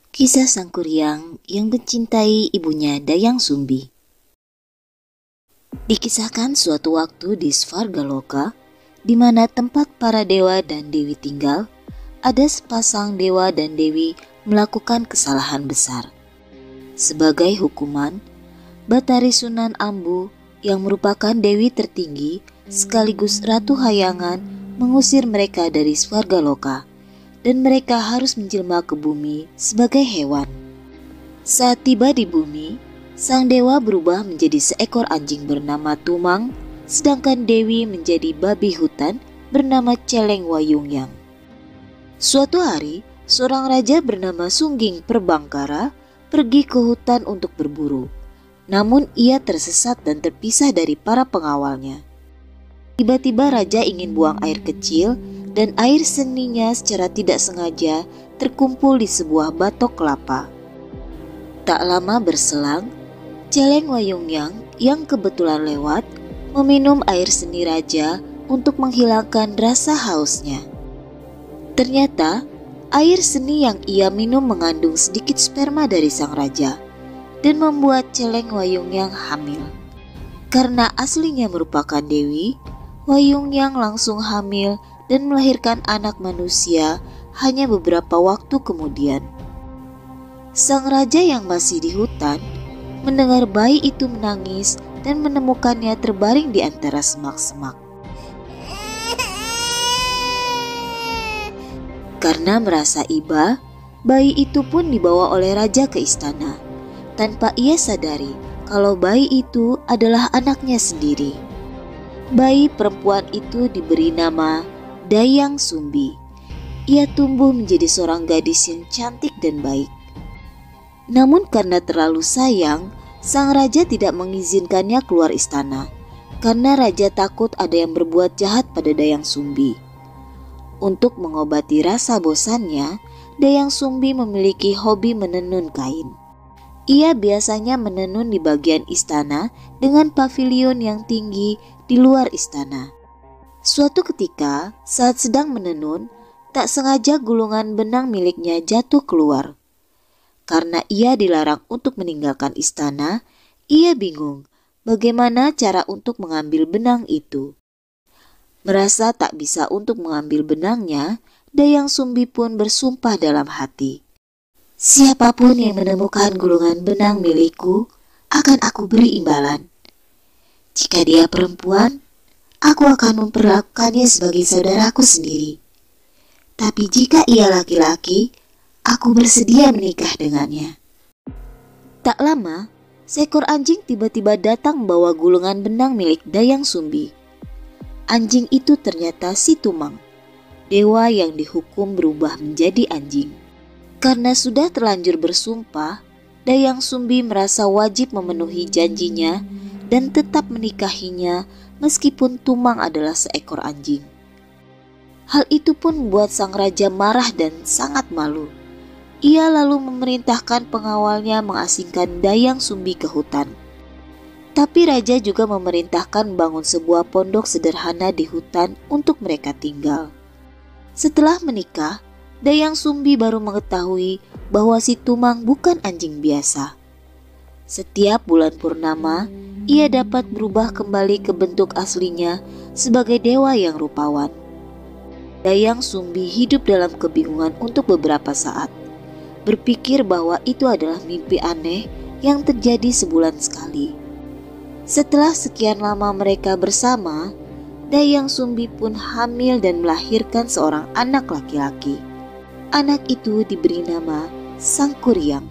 Kisah sang kuryang yang mencintai ibunya Dayang Sumbi. Dikisahkan suatu waktu di Svargaloka, di mana tempat para dewa dan dewi tinggal, ada sepasang dewa dan dewi melakukan kesalahan besar. Sebagai hukuman, Batari Sunan Ambu yang merupakan dewi tertinggi sekaligus Ratu Hayangan mengusir mereka dari Svargaloka, dan mereka harus menjelma ke bumi sebagai hewan. Saat tiba di bumi, sang dewa berubah menjadi seekor anjing bernama Tumang, sedangkan dewi menjadi babi hutan bernama Celeng Wayungyang. Suatu hari, seorang raja bernama Sungging Perbangkara pergi ke hutan untuk berburu. Namun ia tersesat dan terpisah dari para pengawalnya. Tiba-tiba raja ingin buang air kecil, dan air seninya secara tidak sengaja terkumpul di sebuah batok kelapa. Tak lama berselang, Celeng Wayungyang yang kebetulan lewat meminum air seni raja untuk menghilangkan rasa hausnya. Ternyata air seni yang ia minum mengandung sedikit sperma dari sang raja dan membuat Celeng Wayungyang hamil. Karena aslinya merupakan dewi, Wayungyang langsung hamil dan melahirkan anak manusia hanya beberapa waktu kemudian. Sang raja yang masih di hutan mendengar bayi itu menangis dan menemukannya terbaring di antara semak-semak. Karena merasa iba, bayi itu pun dibawa oleh raja ke istana, tanpa ia sadari kalau bayi itu adalah anaknya sendiri. Bayi perempuan itu diberi nama Dayang Sumbi. Ia tumbuh menjadi seorang gadis yang cantik dan baik. Namun karena terlalu sayang, sang raja tidak mengizinkannya keluar istana, karena raja takut ada yang berbuat jahat pada Dayang Sumbi. Untuk mengobati rasa bosannya, Dayang Sumbi memiliki hobi menenun kain. Ia biasanya menenun di bagian istana dengan pavilion yang tinggi di luar istana. Suatu ketika, saat sedang menenun, tak sengaja gulungan benang miliknya jatuh keluar. Karena ia dilarang untuk meninggalkan istana, ia bingung bagaimana cara untuk mengambil benang itu. Merasa tak bisa untuk mengambil benangnya, Dayang Sumbi pun bersumpah dalam hati, "Siapapun yang menemukan gulungan benang milikku, akan aku beri imbalan. Jika dia perempuan, aku akan memperlakukannya sebagai saudaraku sendiri. Tapi jika ia laki-laki, aku bersedia menikah dengannya." Tak lama, seekor anjing tiba-tiba datang membawa gulungan benang milik Dayang Sumbi. Anjing itu ternyata si Tumang, dewa yang dihukum berubah menjadi anjing. Karena sudah terlanjur bersumpah, Dayang Sumbi merasa wajib memenuhi janjinya dan tetap menikahinya meskipun Tumang adalah seekor anjing. Hal itu pun membuat sang raja marah dan sangat malu. Ia lalu memerintahkan pengawalnya mengasingkan Dayang Sumbi ke hutan. Tapi raja juga memerintahkan membangun sebuah pondok sederhana di hutan untuk mereka tinggal. Setelah menikah, Dayang Sumbi baru mengetahui bahwa si Tumang bukan anjing biasa. Setiap bulan purnama, ia dapat berubah kembali ke bentuk aslinya sebagai dewa yang rupawan. Dayang Sumbi hidup dalam kebingungan untuk beberapa saat, berpikir bahwa itu adalah mimpi aneh yang terjadi sebulan sekali. Setelah sekian lama mereka bersama, Dayang Sumbi pun hamil dan melahirkan seorang anak laki-laki. Anak itu diberi nama Sang Kuryang.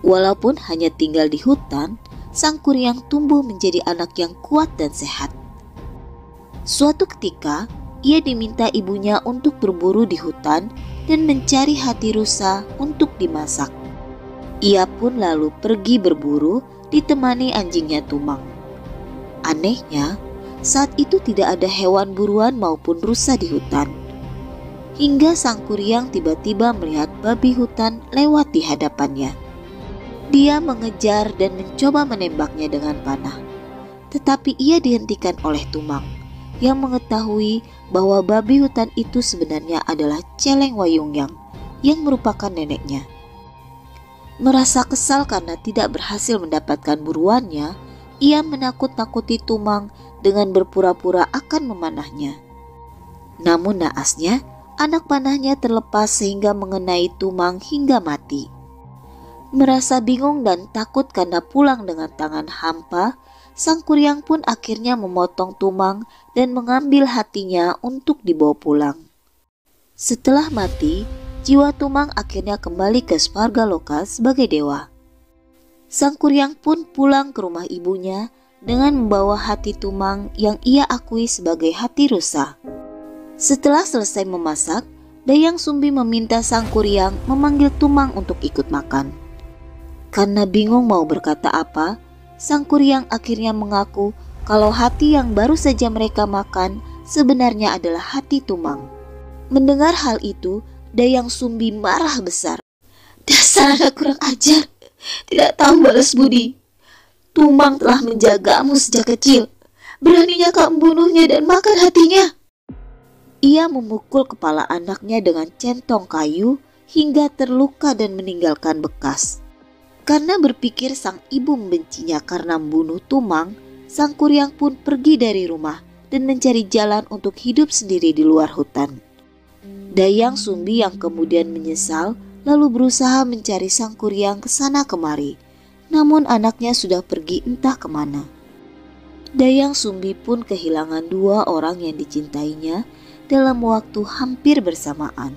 Walaupun hanya tinggal di hutan, Sang Kuryang tumbuh menjadi anak yang kuat dan sehat. Suatu ketika, ia diminta ibunya untuk berburu di hutan dan mencari hati rusa untuk dimasak. Ia pun lalu pergi berburu ditemani anjingnya Tumang. Anehnya, saat itu tidak ada hewan buruan maupun rusa di hutan. Hingga Sang Kuryang tiba-tiba melihat babi hutan lewat di hadapannya. Dia mengejar dan mencoba menembaknya dengan panah. Tetapi ia dihentikan oleh Tumang yang mengetahui bahwa babi hutan itu sebenarnya adalah Celeng Wayungyang yang merupakan neneknya. Merasa kesal karena tidak berhasil mendapatkan buruannya, ia menakut-nakuti Tumang dengan berpura-pura akan memanahnya. Namun naasnya, anak panahnya terlepas sehingga mengenai Tumang hingga mati. Merasa bingung dan takut karena pulang dengan tangan hampa, Sang Kuryang pun akhirnya memotong Tumang dan mengambil hatinya untuk dibawa pulang. Setelah mati, jiwa Tumang akhirnya kembali ke Svargaloka sebagai dewa. Sang Kuryang pun pulang ke rumah ibunya dengan membawa hati Tumang yang ia akui sebagai hati rusa. Setelah selesai memasak, Dayang Sumbi meminta Sang Kuryang memanggil Tumang untuk ikut makan. Karena bingung mau berkata apa, Sang Kuryang akhirnya mengaku kalau hati yang baru saja mereka makan sebenarnya adalah hati Tumang. Mendengar hal itu, Dayang Sumbi marah besar. "Dasar anak kurang ajar, tidak tahu balas budi. Tumang telah menjagamu sejak kecil. Beraninya kau membunuhnya dan makan hatinya." Ia memukul kepala anaknya dengan centong kayu hingga terluka dan meninggalkan bekas. Karena berpikir sang ibu membencinya karena membunuh Tumang, Sang Kuryang pun pergi dari rumah dan mencari jalan untuk hidup sendiri di luar hutan. Dayang Sumbi yang kemudian menyesal lalu berusaha mencari Sang Kuryang ke sana kemari, namun anaknya sudah pergi entah kemana. Dayang Sumbi pun kehilangan 2 orang yang dicintainya dalam waktu hampir bersamaan.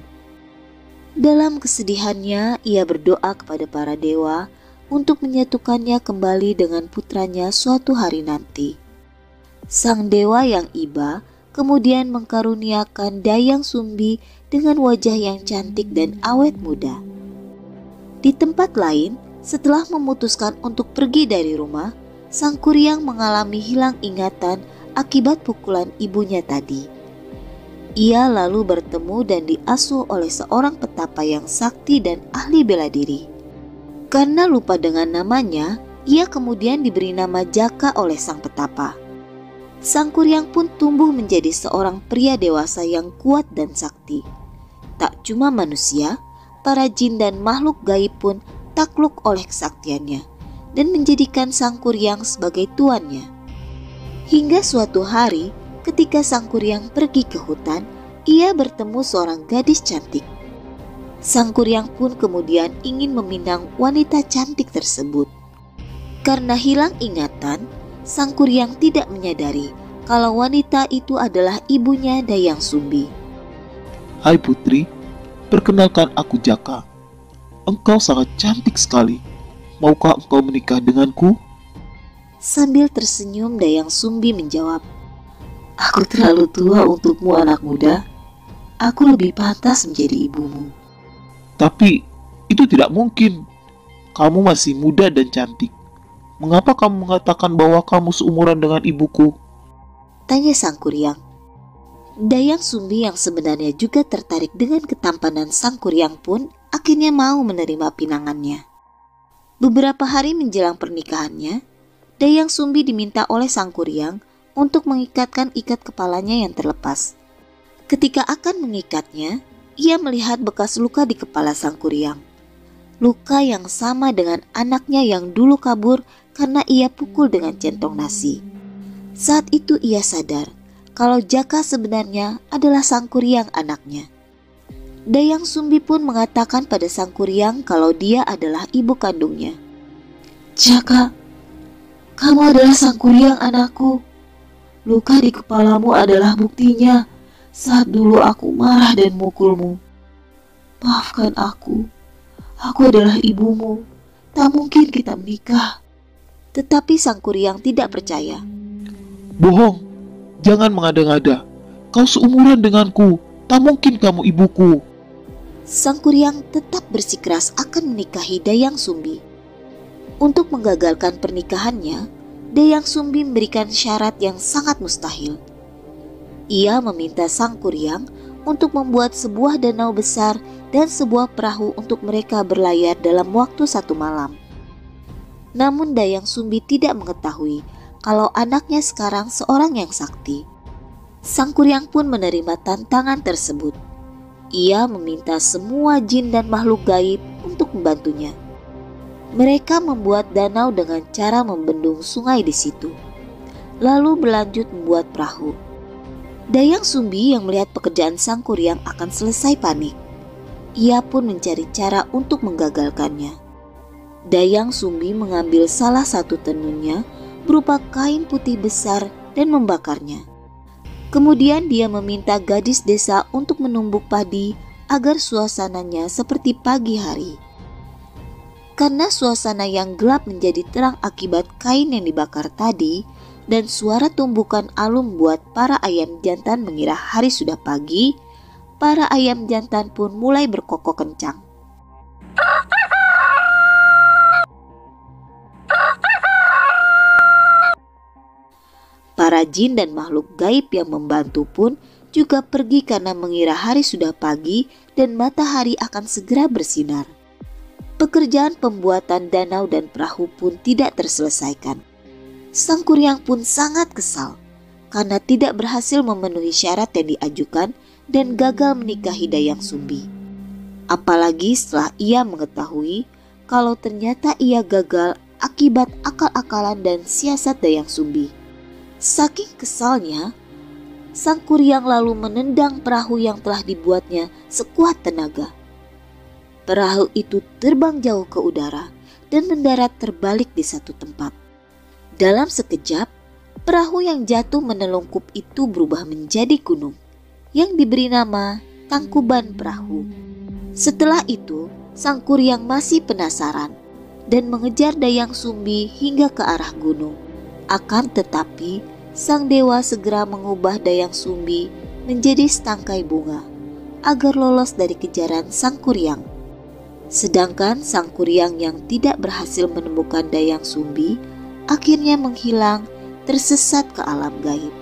Dalam kesedihannya, ia berdoa kepada para dewa untuk menyatukannya kembali dengan putranya suatu hari nanti. Sang dewa yang iba kemudian mengkaruniakan Dayang Sumbi dengan wajah yang cantik dan awet muda. Di tempat lain, setelah memutuskan untuk pergi dari rumah, Sang Kuryang mengalami hilang ingatan akibat pukulan ibunya tadi. Ia lalu bertemu dan diasuh oleh seorang petapa yang sakti dan ahli bela diri. Karena lupa dengan namanya, ia kemudian diberi nama Jaka oleh sang petapa. Sang Kuryang pun tumbuh menjadi seorang pria dewasa yang kuat dan sakti. Tak cuma manusia, para jin dan makhluk gaib pun takluk oleh kesaktiannya dan menjadikan Sang Kuryang sebagai tuannya. Hingga suatu hari, ketika Sang Kuryang pergi ke hutan, ia bertemu seorang gadis cantik. Sang Kuryang pun kemudian ingin meminang wanita cantik tersebut. Karena hilang ingatan, Sang Kuryang tidak menyadari kalau wanita itu adalah ibunya Dayang Sumbi. "Hai putri, perkenalkan aku Jaka. Engkau sangat cantik sekali. Maukah engkau menikah denganku?" Sambil tersenyum, Dayang Sumbi menjawab, "Aku terlalu tua untukmu anak muda. Aku lebih pantas menjadi ibumu." "Tapi itu tidak mungkin. Kamu masih muda dan cantik. Mengapa kamu mengatakan bahwa kamu seumuran dengan ibuku?" tanya Sang Kuryang. Dayang Sumbi yang sebenarnya juga tertarik dengan ketampanan Sang Kuryang pun akhirnya mau menerima pinangannya. Beberapa hari menjelang pernikahannya, Dayang Sumbi diminta oleh Sang Kuryang untuk mengikatkan ikat kepalanya yang terlepas. Ketika akan mengikatnya, ia melihat bekas luka di kepala Sang Kuryang. Luka yang sama dengan anaknya yang dulu kabur karena ia pukul dengan centong nasi. Saat itu ia sadar kalau Jaka sebenarnya adalah Sang Kuryang anaknya. Dayang Sumbi pun mengatakan pada Sang Kuryang kalau dia adalah ibu kandungnya. "Jaka, kamu adalah Sang Kuryang anakku. Luka di kepalamu adalah buktinya saat dulu aku marah dan mukulmu. Maafkan aku. Aku adalah ibumu. Tak mungkin kita menikah." Tetapi Sang Kuryang tidak percaya. "Bohong, jangan mengada-ngada. Kau seumuran denganku. Tak mungkin kamu ibuku." Sang Kuryang tetap bersikeras akan menikahi Dayang Sumbi. Untuk menggagalkan pernikahannya, Dayang Sumbi memberikan syarat yang sangat mustahil. Ia meminta Sang Kuryang untuk membuat sebuah danau besar dan sebuah perahu untuk mereka berlayar dalam waktu 1 malam. Namun Dayang Sumbi tidak mengetahui kalau anaknya sekarang seorang yang sakti. Sang Kuryang pun menerima tantangan tersebut. Ia meminta semua jin dan makhluk gaib untuk membantunya. Mereka membuat danau dengan cara membendung sungai di situ, lalu berlanjut membuat perahu. Dayang Sumbi yang melihat pekerjaan Sang Kuryang akan selesai panik. Ia pun mencari cara untuk menggagalkannya. Dayang Sumbi mengambil salah satu tenunnya berupa kain putih besar dan membakarnya. Kemudian dia meminta gadis desa untuk menumbuk padi agar suasananya seperti pagi hari. Karena suasana yang gelap menjadi terang akibat kain yang dibakar tadi, dan suara tumbukan alum buat para ayam jantan mengira hari sudah pagi, para ayam jantan pun mulai berkokok kencang. Para jin dan makhluk gaib yang membantu pun juga pergi karena mengira hari sudah pagi dan matahari akan segera bersinar. Pekerjaan pembuatan danau dan perahu pun tidak terselesaikan. Sang Kuryang pun sangat kesal karena tidak berhasil memenuhi syarat yang diajukan dan gagal menikahi Dayang Sumbi. Apalagi setelah ia mengetahui kalau ternyata ia gagal akibat akal-akalan dan siasat Dayang Sumbi. Saking kesalnya, Sang Kuryang lalu menendang perahu yang telah dibuatnya sekuat tenaga. Perahu itu terbang jauh ke udara dan mendarat terbalik di satu tempat. Dalam sekejap, perahu yang jatuh menelungkup itu berubah menjadi gunung yang diberi nama Tangkuban Perahu. Setelah itu, Sang Kuryang masih penasaran dan mengejar Dayang Sumbi hingga ke arah gunung. Akan tetapi, sang dewa segera mengubah Dayang Sumbi menjadi setangkai bunga agar lolos dari kejaran Sang Kuryang. Sedangkan Sang Kuryang yang tidak berhasil menemukan Dayang Sumbi akhirnya menghilang tersesat ke alam gaib.